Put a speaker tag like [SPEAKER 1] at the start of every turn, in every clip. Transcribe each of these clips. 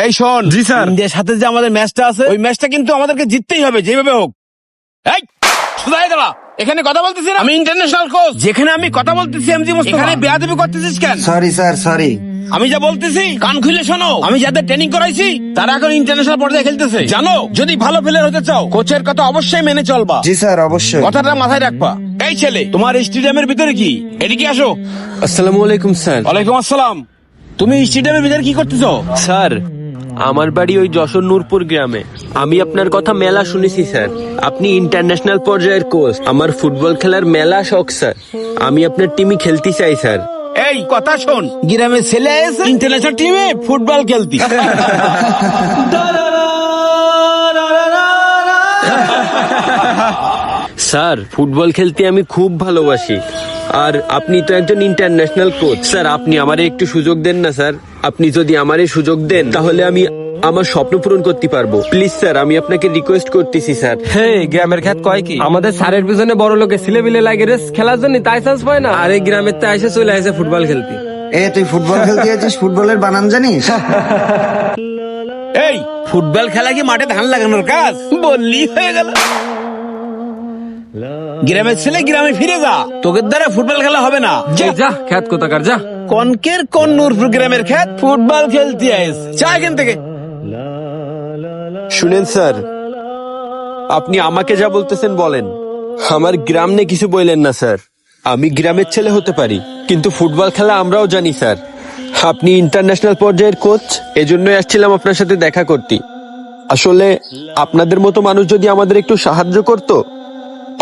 [SPEAKER 1] এই শোন,
[SPEAKER 2] জি স্যার।
[SPEAKER 1] ইন্ডিয়ার সাথে যে আমাদের ম্যাচটা আছে, ওই ম্যাচটা কিন্তু আমাদেরকে জিততেই হবে যেভাবে হোক। এই সুদাই দাঁড়া, এখানে কথা বলতেছি না, আমি ইন্টারন্যাশনাল কোচ। যেখানে আমি কথা বলতেছি এমজি মোস্তফা, এখানে বেয়াদবি করতেছিস কেন?
[SPEAKER 3] Sorry sir, sorry.
[SPEAKER 1] আমি যা বলতেছি কান খুলে শোনো। আমি যাদের ট্রেনিং করাইছি তারা এখন ইন্টারন্যাশনাল পর্যায়ে খেলতেছে, জানো? যদি ভালো প্লেয়ার হতে চাও কোচের কথা অবশ্যই মেনে চলবা।
[SPEAKER 3] জি স্যার, অবশ্যই।
[SPEAKER 1] কথাটা মাথায় রাখবা। এই ছেলে, তোমার স্টেডিয়ামের ভিতরে কি? এদিকে আসো।
[SPEAKER 4] আসসালামু আলাইকুম স্যার।
[SPEAKER 1] ওয়ালাইকুম আসসালাম। তুমি স্টেডিয়ামের ভিতরে কি করতেছো?
[SPEAKER 4] স্যার, আমার বাড়ি ওই যশোর নূরপুর গ্রামে। আমি আপনার কথা মেলা শুনেছি স্যার। আপনি ইন্টারন্যাশনাল পর্যায়ের কোচ। আমার ফুটবল খেলার মেলা শখ স্যার। আমি আপনার টিমে খেলতে চাই স্যার।
[SPEAKER 1] এই কথা শোন, গ্রামের ছেলে এসে ইন্টারন্যাশনাল টিমে ফুটবল খেলতি।
[SPEAKER 4] স্যার, ফুটবল খেলতে আমি খুব ভালোবাসি। আর আপনি তো একজন ইন্টারন্যাশনাল কোচ। স্যার, আপনি আমারে একটু সুযোগ দেন না স্যার। আপনি যদি আমারে সুযোগ দেন তাহলে আমি আমার স্বপ্ন পূরণ করতে পারবো। প্লিজ স্যার, আমি আপনাকে রিকোয়েস্ট করতেছি স্যার।
[SPEAKER 2] হে, গ্রামের খ্যাত কয় কি আমাদের স্যারের পিছনে বড় লোকে ছেলে বিলে লাগে রে খেলার জন্য, তাই চান্স পায় না। আরে গ্রামের তো এসে চলে আসে ফুটবল খেলতে।
[SPEAKER 3] তুই ফুটবল খেলতে যাচ্ছিস? ফুটবলের বানান জানিস?
[SPEAKER 1] এই ফুটবল খেলা কি মাঠে ধান লাগানোর কাজ? বললি হয়ে গেল। গ্রামের ছেলে গ্রামে ফিরে যা, তোকে দ্বারা ফুটবল খেলা হবে না।
[SPEAKER 2] এই যা খ্যাত কোথাকার, যা।
[SPEAKER 1] কনকের কোন নূরপুর গ্রামের খ্যাত ফুটবল খেলতে আইস, চা এখান থেকে।
[SPEAKER 4] শুনেন স্যার, আপনি আমাকে যা বলতেছেন বলেন, আমার গ্রাম নিয়ে কিছু বললেন না স্যার। আমি গ্রামের ছেলে হতে পারি, কিন্তু ফুটবল খেলা আমরাও জানি স্যার। আপনি ইন্টারন্যাশনাল পর্যায়ের কোচ, এজন্যই আসছিলাম আপনার সাথে দেখা করতে। আসলে আপনাদের মতো মানুষ যদি আমাদের একটু সাহায্য করত,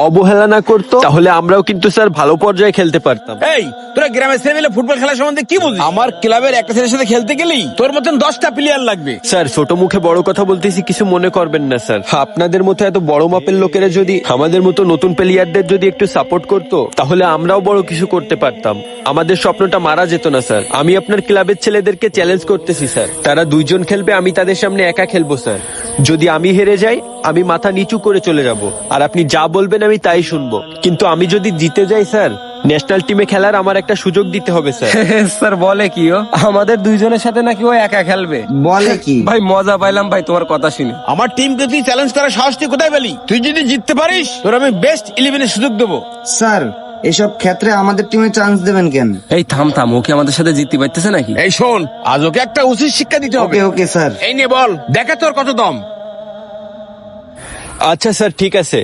[SPEAKER 4] অবহেলা না করতো, তাহলে আমরাও কিন্তু স্যার ভালো পর্যায়ে খেলতে পারতাম।
[SPEAKER 1] এই তোরা গ্রামের ছেলে মিলে ফুটবল খেলা সম্বন্ধে কি বুঝিস? আমার ক্লাবের একটা ছেলের সাথে খেলতে গেলেই তোর মতন 10টা প্লেয়ার লাগবে।
[SPEAKER 4] স্যার, ছোট মুখে বড় কথা বলতেছি, কিছু মনে করবেন না স্যার। আপনাদের মতো এত বড় মাপের লোকেরা যদি আমাদের মতো নতুন প্লেয়ারদের যদি একটু সাপোর্ট করতো, তাহলে আমরাও বড় কিছু করতে পারতাম। আমাদের স্বপ্নটা মারা যেত না স্যার। আমি আপনার ক্লাবের ছেলেদেরকে চ্যালেঞ্জ করতেছি স্যার। তারা 2 জন খেলবে, আমি তাদের সামনে একা খেলবো স্যার। যদি আমি হেরে যাই, আমি মাথা নিচু করে চলে যাব, আর আপনি যা বলবেন আমি তাই শুনবো। কিন্তু আমি যদি জিতে যাই স্যার, ন্যাশনাল টিমে খেলার আমার একটা সুযোগ দিতে হবে স্যার।
[SPEAKER 2] স্যার বলে কি ও আমাদের দুইজনের সাথে নাকি ও একা খেলবে?
[SPEAKER 3] বলে কি?
[SPEAKER 2] ভাই মজা পাইলাম ভাই তোমার কথা শুনে।
[SPEAKER 1] আমার টিমকে তুই চ্যালেঞ্জ করার সাহস তুই কোথায় পেলি? তুই যদি জিততে পারিস তোর আমি বেস্ট 11-এর সুযোগ দেবো।
[SPEAKER 3] স্যার, এসব ক্ষেত্রে আমাদের টিমে চান্স দেবেন কেন?
[SPEAKER 2] এই থাম থাম, ও কি আমাদের সাথে জিততে পারতেছে নাকি?
[SPEAKER 1] এই শোন, আজ ওকে একটা উচিত শিক্ষা দিতে হবে।
[SPEAKER 3] ওকে ওকে স্যার।
[SPEAKER 1] এই নে বল, দেখা তোর কত দম।
[SPEAKER 4] আচ্ছা স্যার, ঠিক আছে।